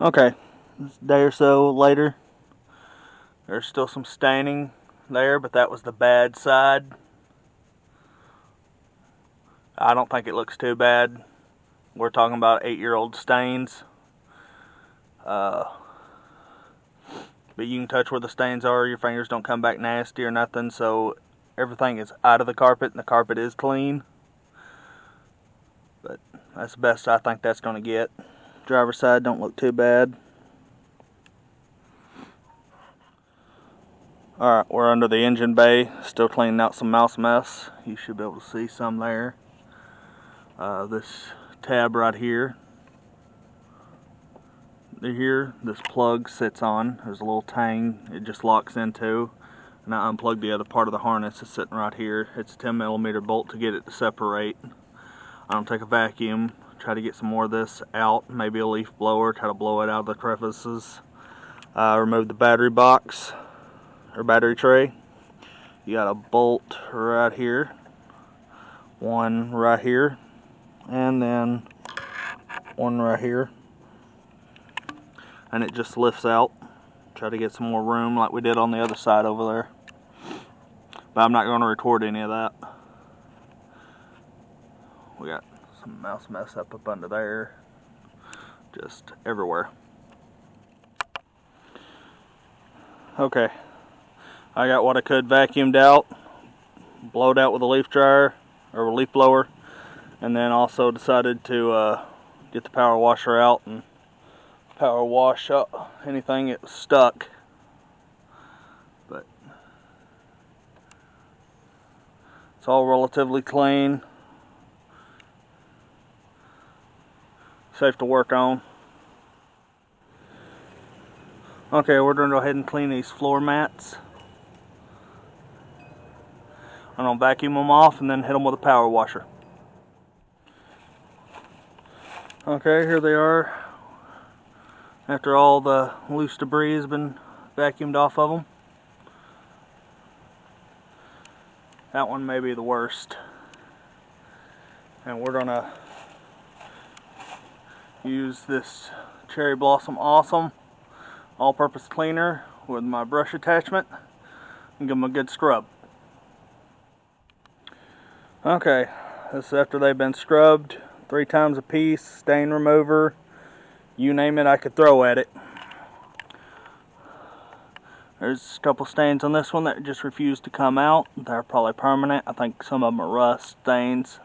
Okay, a day or so later, there's still some staining there, but that was the bad side. I don't think it looks too bad. We're talking about 8-year-old stains. But you can touch where the stains are. Your fingers don't come back nasty or nothing, so everything is out of the carpet and the carpet is clean. But that's the best I think that's going to get. Driver's side don't look too bad. Alright, we're under the engine bay, still cleaning out some mouse mess. You should be able to see some there. This tab right here, this plug sits on. There's a little tang it just locks into. And I unplugged the other part of the harness that's sitting right here. It's a 10mm bolt to get it to separate. I'm going to take a vacuum, try to get some more of this out, maybe a leaf blower, try to blow it out of the crevices. Remove the battery box, or battery tray. You got a bolt right here, one right here, and then one right here. And it just lifts out. Try to get some more room like we did on the other side over there. But I'm not going to record any of that. We got some mouse mess up under there. Just everywhere. Okay. I got what I could vacuumed out, blowed out with a leaf dryer, or a leaf blower, and then also decided to get the power washer out and power wash up anything that was stuck. But it's all relatively clean, safe to work on. Okay, we're going to go ahead and clean these floor mats. I'm going to vacuum them off and then hit them with a power washer. Okay, here they are. After all the loose debris has been vacuumed off of them. That one may be the worst. And we're going to use this Cherry Blossom Awesome all-purpose cleaner with my brush attachment and give them a good scrub. Okay, this is after they've been scrubbed 3 times a piece, stain remover, you name it I could throw at it. There's a couple stains on this one that just refuse to come out. They're probably permanent. I think some of them are rust stains.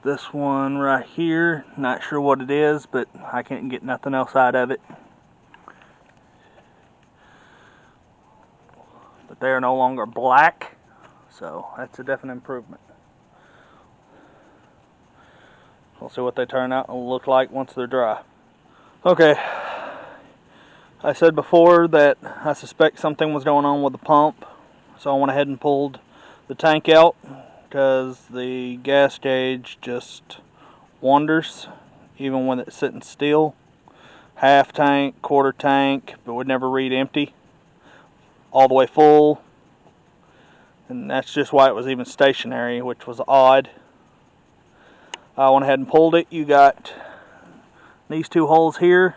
This one right here, not sure what it is, but I can't get nothing else out of it. But they are no longer black, so that's a definite improvement. We'll see what they turn out and look like once they're dry. Okay, I said before that I suspect something was going on with the pump, so I went ahead and pulled the tank out because the gas gauge just wanders even when it's sitting still. Half tank, quarter tank, but would never read empty. All the way full, and that's just why it was even stationary, which was odd. I went ahead and pulled it. You got these 2 holes here,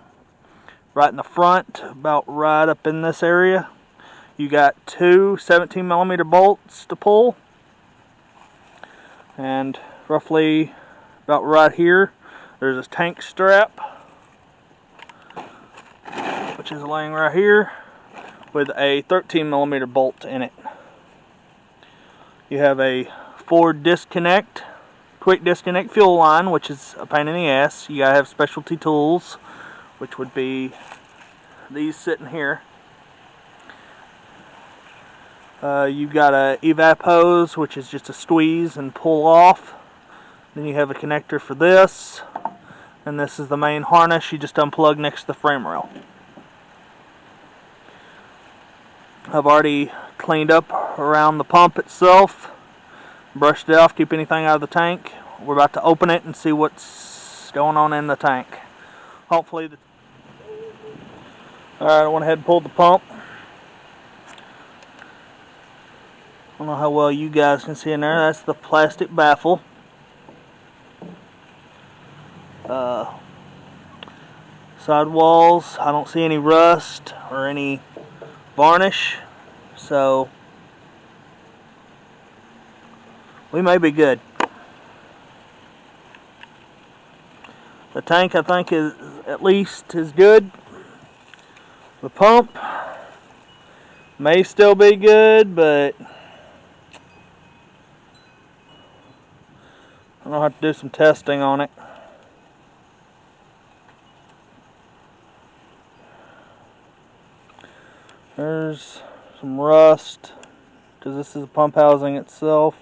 right in the front, about right up in this area. You got 2 17mm bolts to pull, and roughly about right here there's a tank strap, which is laying right here with a 13mm bolt in it. You have a 4 disconnect, quick disconnect fuel line, which is a pain in the ass. You gotta have specialty tools, which would be these sitting here. You've got a evap hose, which is just a squeeze and pull off. Then you have a connector for this, and this is the main harness you just unplug next to the frame rail. I've already cleaned up around the pump itself, brushed it off, keep anything out of the tank. We're about to open it and see what's going on in the tank. Hopefully, alright, I went ahead and pulled the pump. I don't know how well you guys can see in there. That's the plastic baffle. Sidewalls, I don't see any rust or any varnish, so we may be good. The tank, I think, is at least as good. The pump may still be good, but I'm gonna have to do some testing on it. There's some rust, because this is the pump housing itself.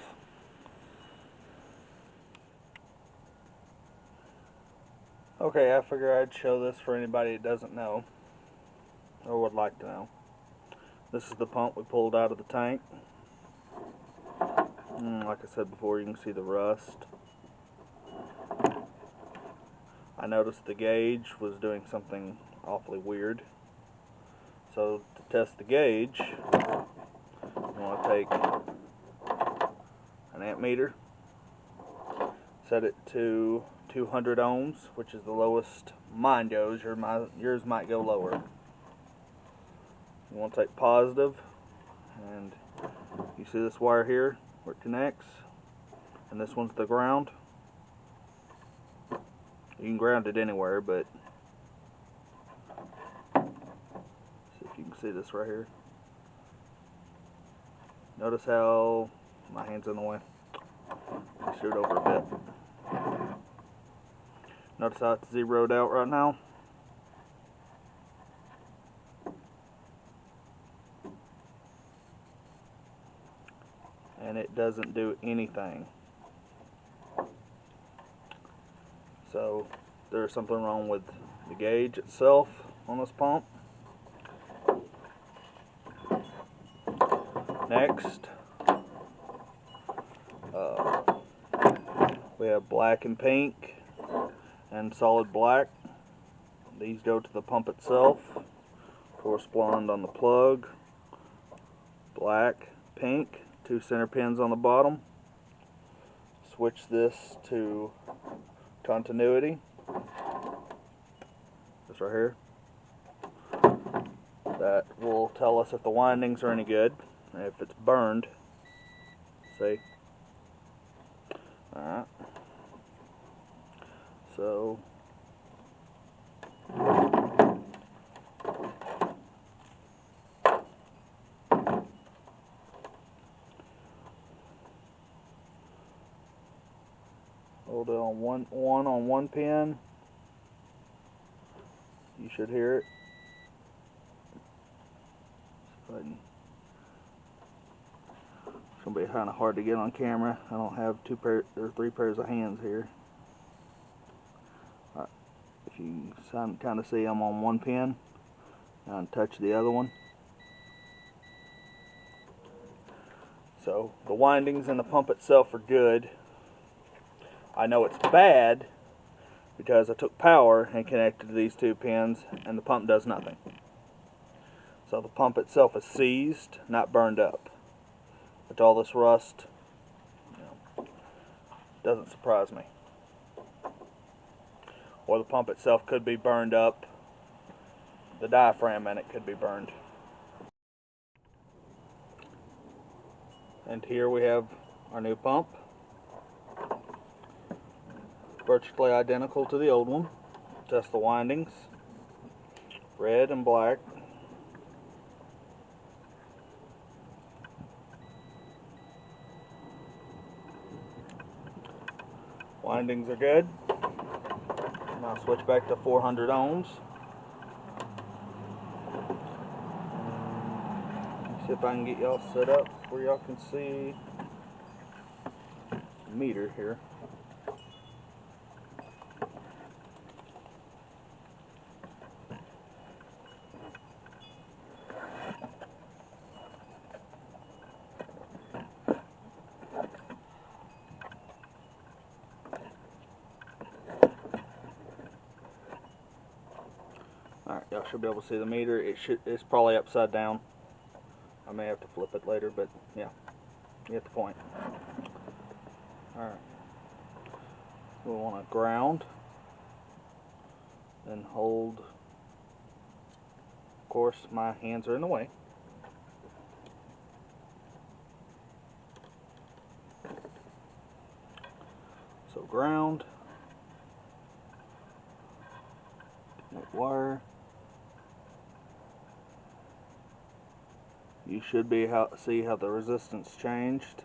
Okay, I figure I'd show this for anybody that doesn't know, or would like to know. This is the pump we pulled out of the tank. Like I said before, you can see the rust. I noticed the gauge was doing something awfully weird. So to test the gauge, you want to take an amp meter, set it to 200 ohms, which is the lowest mine goes. Yours might go lower. You want to take positive, and you see this wire here where it connects, and this one's the ground. You can ground it anywhere, but see if you can see this right here. Notice how my hand's in the way. Let me shoot over a bit. Notice how it's zeroed out right now. And it doesn't do anything. So there's something wrong with the gauge itself on this pump. Next, we have black and pink and solid black. These go to the pump itself, correspond on the plug. Black, pink, 2 center pins on the bottom. Switch this to continuity. This right here. That will tell us if the windings are any good, and if it's burned. See? Alright. So hold it on one pin. You should hear it. It's gonna be kind of hard to get on camera. I don't have 3 pairs of hands here. Right. If you kind of see, I'm on one pin and touch the other one. So the windings in the pump itself are good. I know it's bad because I took power and connected to these 2 pins, and the pump does nothing. So the pump itself is seized, not burned up. But all this rust, doesn't surprise me. Or the pump itself could be burned up. The diaphragm in it could be burned. And here we have our new pump. Virtually identical to the old one. Test the windings. Red and black. Windings are good. Now switch back to 400 ohms. See if I can get y'all set up where y'all can see the meter here. Alright, y'all should be able to see the meter. It's probably upside down. I may have to flip it later, but yeah, you get the point. Alright. We want to ground Then hold. Of course, my hands are in the way. So ground. That wire. You should see how the resistance changed.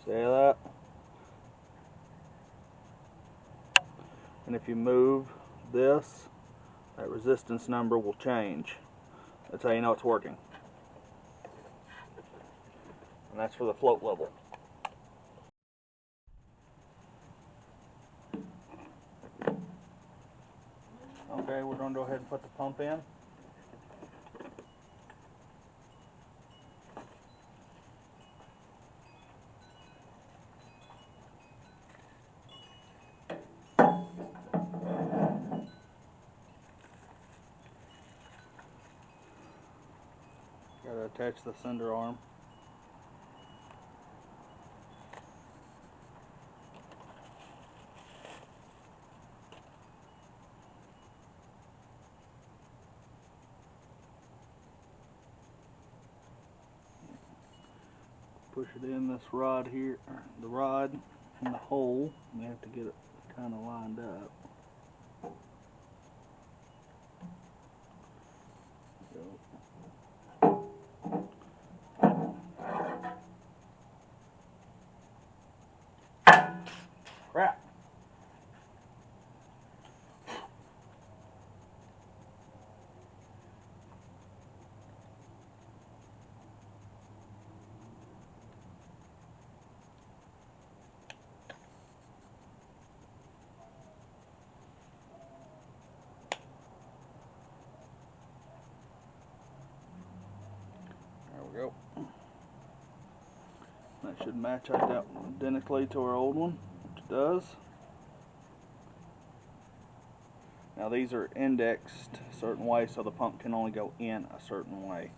See that? And if you move this, that resistance number will change. That's how you know it's working. And that's for the float level. Okay, we're going to go ahead and put the pump in. Got to attach the sender arm. Push it in this rod here, the rod in the hole. We have to get it kind of lined up. Crap. There we go. That should match identically to our old one, which it does. Now these are indexed a certain way, so the pump can only go in a certain way.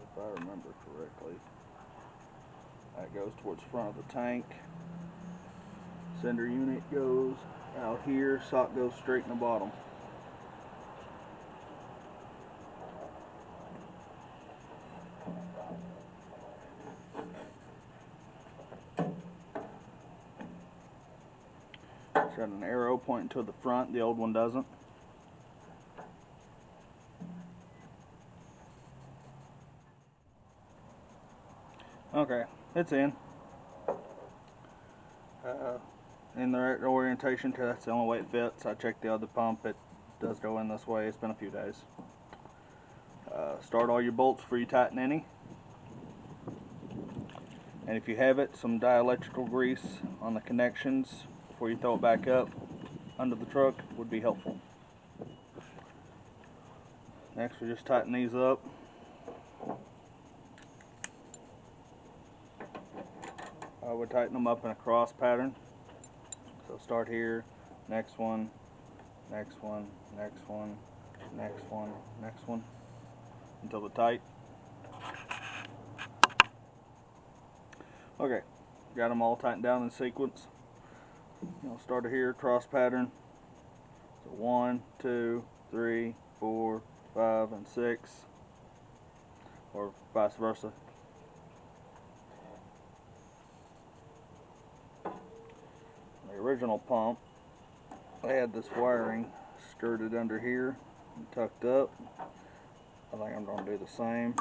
If I remember correctly. That goes towards the front of the tank. Sender unit goes out here, sock goes straight in the bottom. It's got an arrow pointing to the front, the old one doesn't. Okay, it's in. In the right orientation, because that's the only way it fits. I checked the other pump, it does go in this way. It's been a few days. Start all your bolts before you tighten any. And if you have it, some dielectrical grease on the connections before you throw it back up under the truck would be helpful. Next, we just tighten these up. I would tighten them up in a cross pattern. So start here, next one, next one, next one, next one, next one, until they're tight. Okay, got them all tightened down in sequence. Start here, cross pattern. So 1, 2, 3, 4, 5, and 6, or vice versa. The original pump, I had this wiring skirted under here and tucked up. I think I'm going to do the same.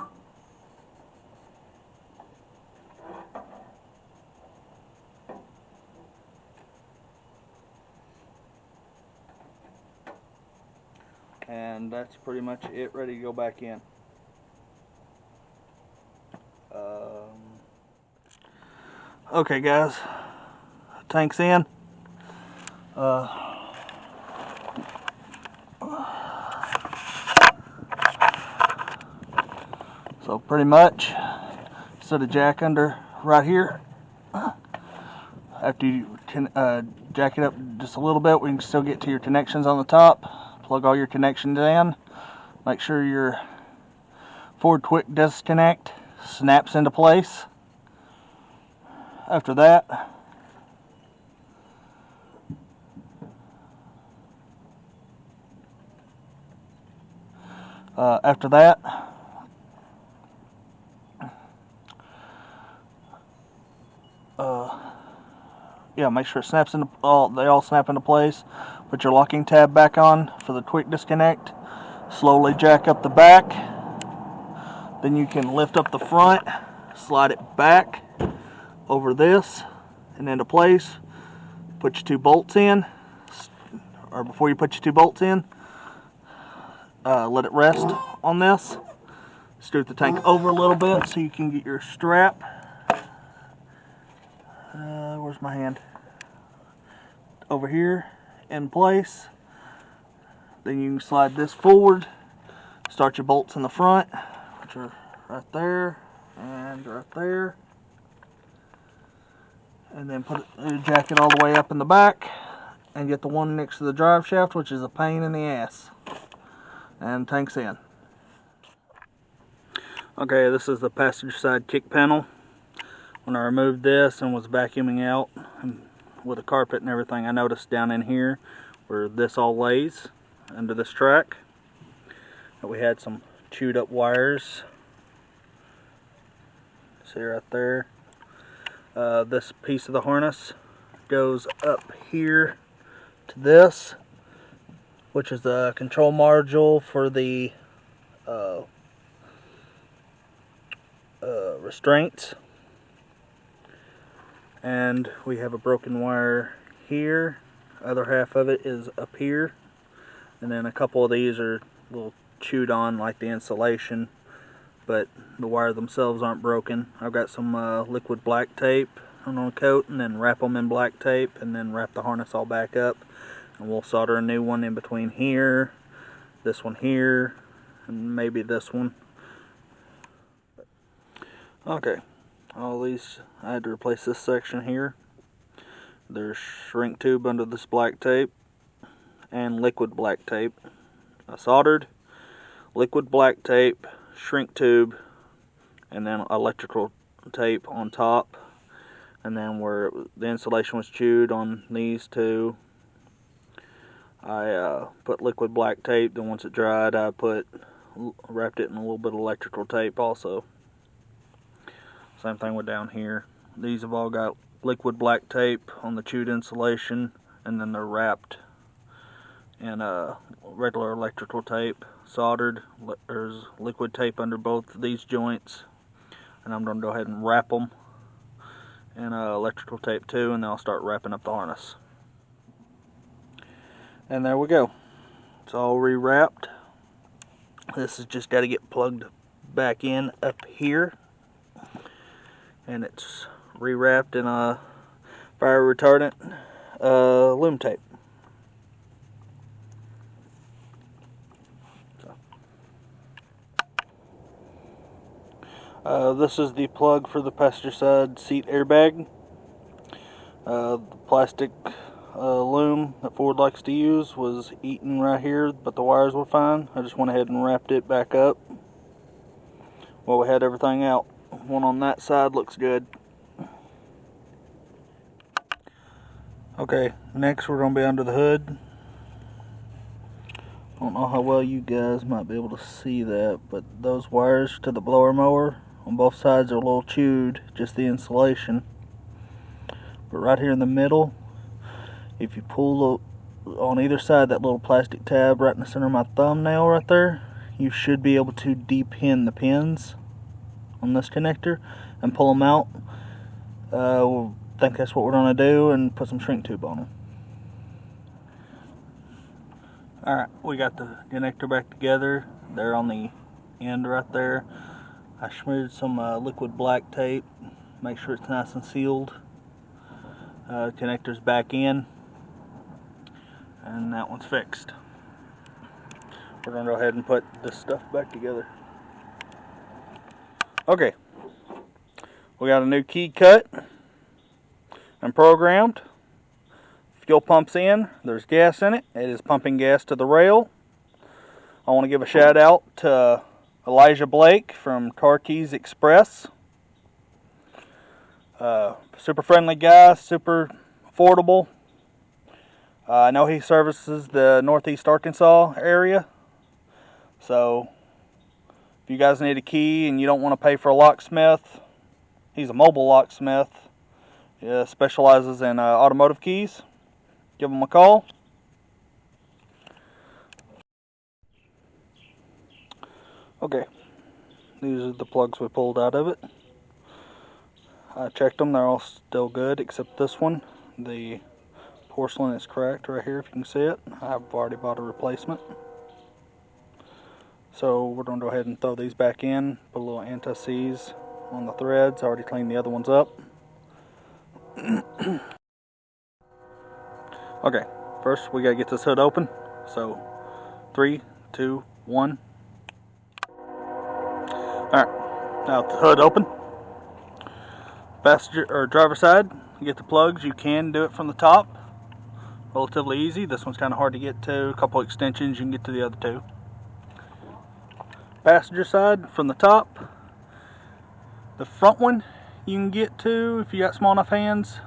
And that's pretty much it, ready to go back in. Okay guys, tank's in. So So pretty much, set a jack under right here. After you jack it up just a little bit, we can still get to your connections on the top. Plug all your connections in. Make sure your forward quick disconnect snaps into place. After that, yeah, make sure it snaps into they all snap into place. Put your locking tab back on for the quick disconnect. Slowly jack up the back. Then you can lift up the front, slide it back over this and into place. Put your 2 bolts in, or before you put your 2 bolts in, let it rest on this. Scoot the tank over a little bit so you can get your strap. Where's my hand? Over here in place. Then you can slide this forward. Start your bolts in the front, which are right there and right there. And then jack it all the way up in the back and get the one next to the drive shaft, which is a pain in the ass. And tank's in. Okay, this is the passenger side kick panel. When I removed this and was vacuuming out with the carpet and everything, I noticed down in here where this all lays under this track that we had some chewed up wires. See right there. This piece of the harness goes up here to this, which is the control module for the restraints. And we have a broken wire here. Other half of it is up here. And then a couple of these are a little chewed on like the insulation, but the wires themselves aren't broken. I've got some liquid black tape on a coat, and then wrap them in black tape, and then wrap the harness all back up. And we'll solder a new one in between here, this one here, and maybe this one. Okay, all these, I had to replace this section here. There's shrink tube under this black tape and liquid black tape. I soldered liquid black tape, shrink tube, and then electrical tape on top. And then where the insulation was chewed on these two, I put liquid black tape. Then once it dried, I wrapped it in a little bit of electrical tape also. Same thing with down here. These have all got liquid black tape on the chewed insulation, and then they're wrapped in regular electrical tape, soldered. There's liquid tape under both of these joints, and I'm going to go ahead and wrap them in electrical tape too, and then I'll start wrapping up the harness. And there we go. It's all rewrapped. This has just got to get plugged back in up here, and it's rewrapped in a fire retardant loom tape. This is the plug for the passenger side seat airbag. The plastic loom that Ford likes to use was eaten right here, but the wires were fine. I just went ahead and wrapped it back up. Well, we had everything out. One on that side looks good. Okay, next we're going to be under the hood. I don't know how well you guys might be able to see that, but those wires to the blower mower on both sides are a little chewed, just the insulation. But right here in the middle, if you pull on either side that little plastic tab right in the center of my thumbnail right there, you should be able to de-pin the pins on this connector and pull them out. I think that's what we're going to do, and put some shrink tube on them. Alright, we got the connector back together. There on the end right there. I smeared some liquid black tape, make sure it's nice and sealed. Connector's back in, and that one's fixed. We're going to go ahead and put this stuff back together. Okay, we got a new key cut and programmed. Fuel pump's in, there's gas in it. It is pumping gas to the rail. I want to give a shout out to Elijah Blake from Car Keys Express. Super friendly guy, super affordable. I know he services the Northeast Arkansas area. So if you guys need a key and you don't want to pay for a locksmith, he's a mobile locksmith. He specializes in automotive keys. Give him a call. Okay, these are the plugs we pulled out of it. I checked them, they're all still good except this one. The porcelain is cracked right here, if you can see it. I've already bought a replacement. So we're going to go ahead and throw these back in, put a little anti-seize on the threads. I already cleaned the other ones up. Okay, first we got to get this hood open. So 3, 2, 1. Alright, now with the hood open, passenger or driver side, you get the plugs. You can do it from the top, relatively easy. This one's kind of hard to get to. A couple extensions, you can get to the other two. Passenger side, from the top, the front one you can get to if you got small enough hands,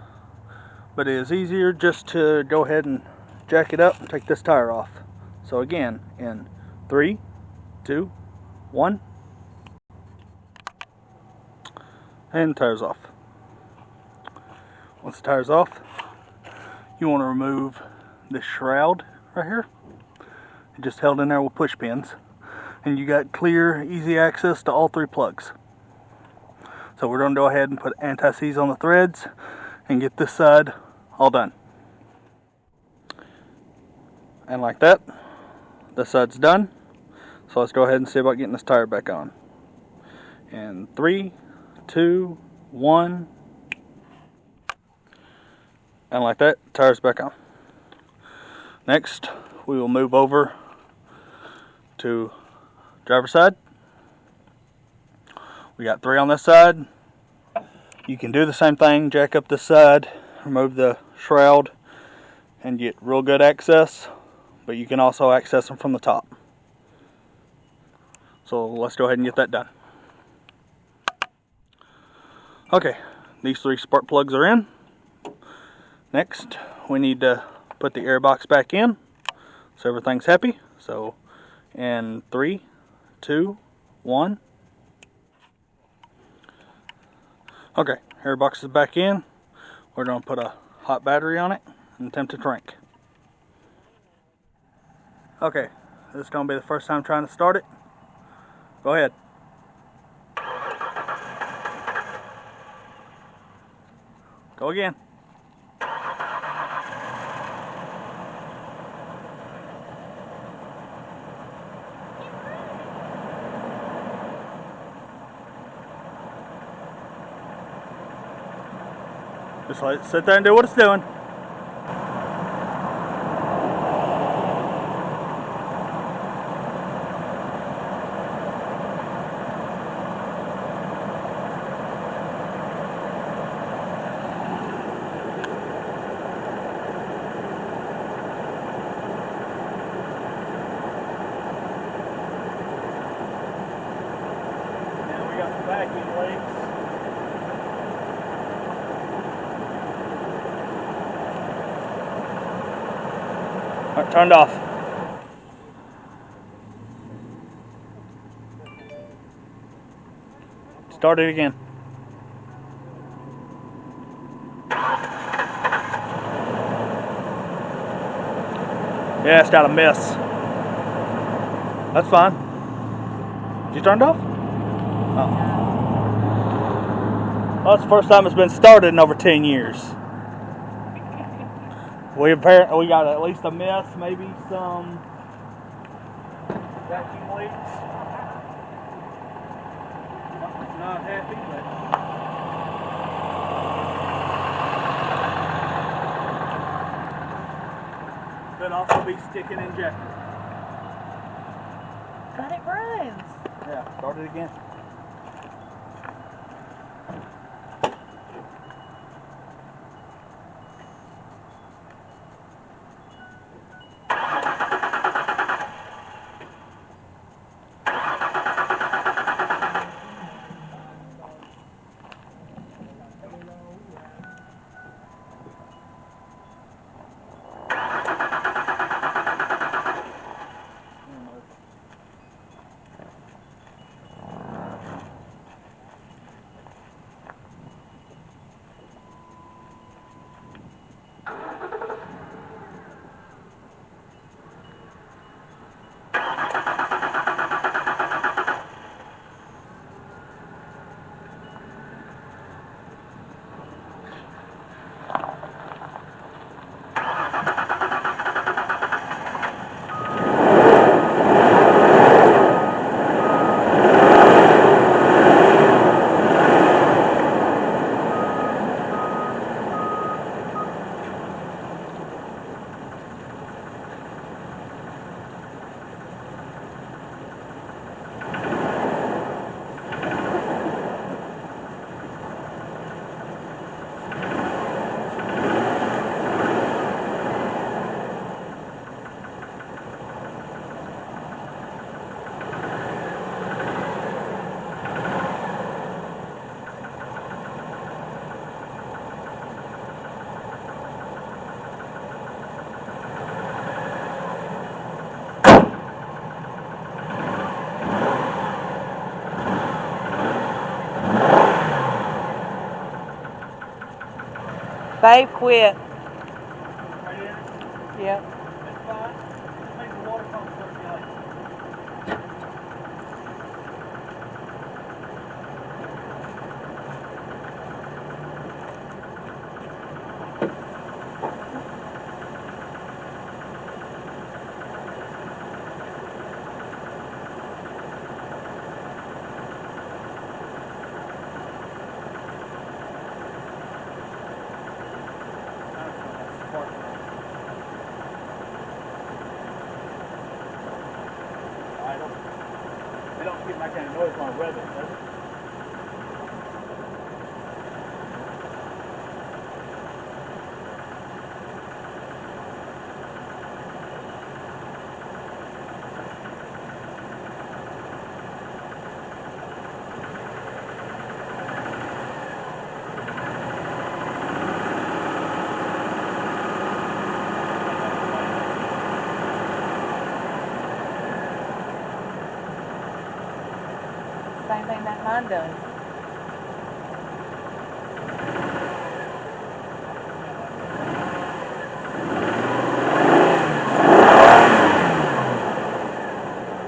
but it is easier just to go ahead and jack it up and take this tire off. So again, in 3, 2, 1, and the tire's off. Once the tire's off, you want to remove this shroud right here. It just held in there with push pins, and you got clear, easy access to all 3 plugs. So we're going to go ahead and put anti-seize on the threads and get this side all done. And like that, this side's done. So let's go ahead and see about getting this tire back on. And 3, 2, 1. And like that, tire's back on. Next, we will move over to driver's side. We got 3 on this side. You can do the same thing, jack up this side, remove the shroud, and get real good access, but you can also access them from the top. So let's go ahead and get that done. Okay, these 3 spark plugs are in. Next, we need to put the air box back in so everything's happy. So in 3, 2, 1. Okay, air box is back in. We're going to put a hot battery on it and attempt to crank. Okay, this is going to be the first time trying to start it. Go ahead. Go again. Just let it sit there and do what it's doing. Now we got the vacuum leaks. Alright, turned off. Start it again. Yeah, it's got a miss. That's fine. Did you turn it off? Oh. Well, that's the first time it's been started in over 10 years. We got at least a miss, maybe some vacuum leaks. Not happy, but could also be sticking injector. But it runs. Yeah, start it again. Babe quit. Right here? Yep. It's fine. Just make the water pump circulate. They don't get that kind of noise when I rev it, does it? Same thing that mine does.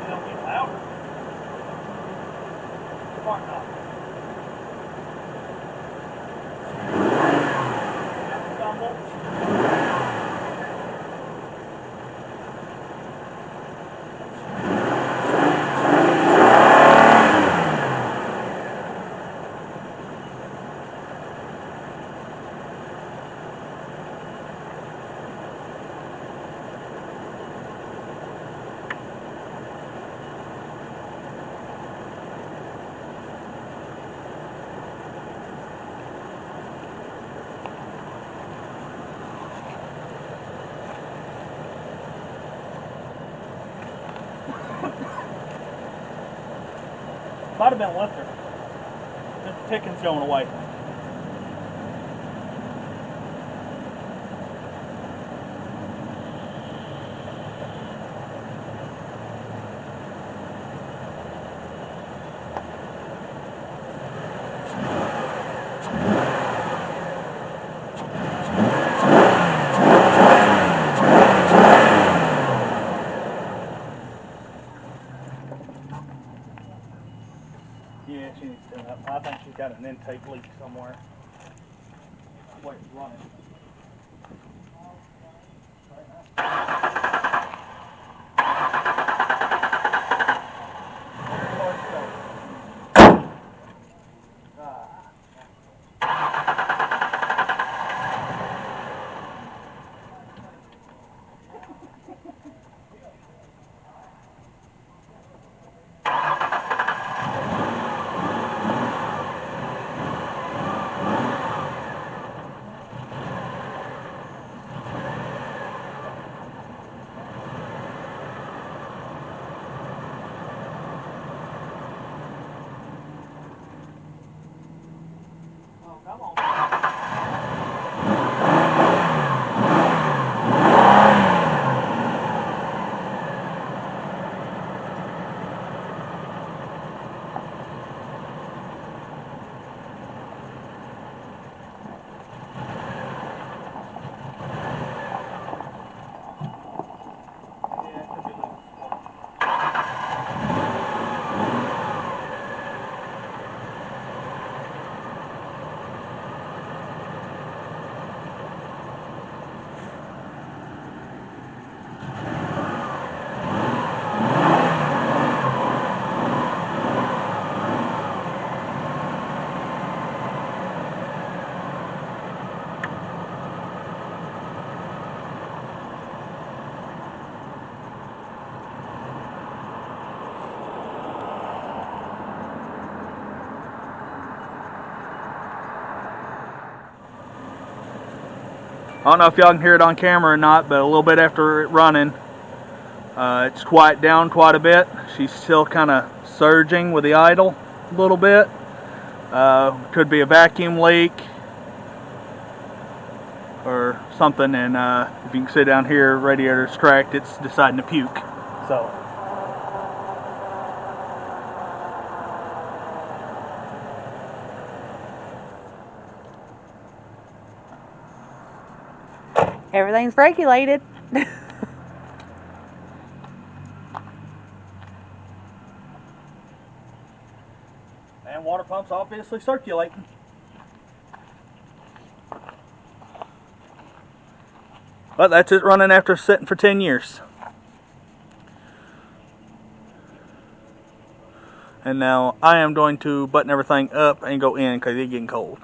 They don't get louder. Spark off. Stumble. Might have been lifter. The ticking's going away. Yeah, she needs to tune up. I think she's got an intake leak somewhere. Wait, running. Oh, come on. Yeah, could be a little slow. I don't know if y'all can hear it on camera or not, but a little bit after it running, it's quiet down quite a bit. She's still kind of surging with the idle a little bit. Could be a vacuum leak or something, and if you can see down here, radiator's cracked, it's deciding to puke. So Everything's regulated. And water pumps obviously circulating. But that's it running after sitting for 10 years. And now I am going to button everything up and go in because it's getting cold.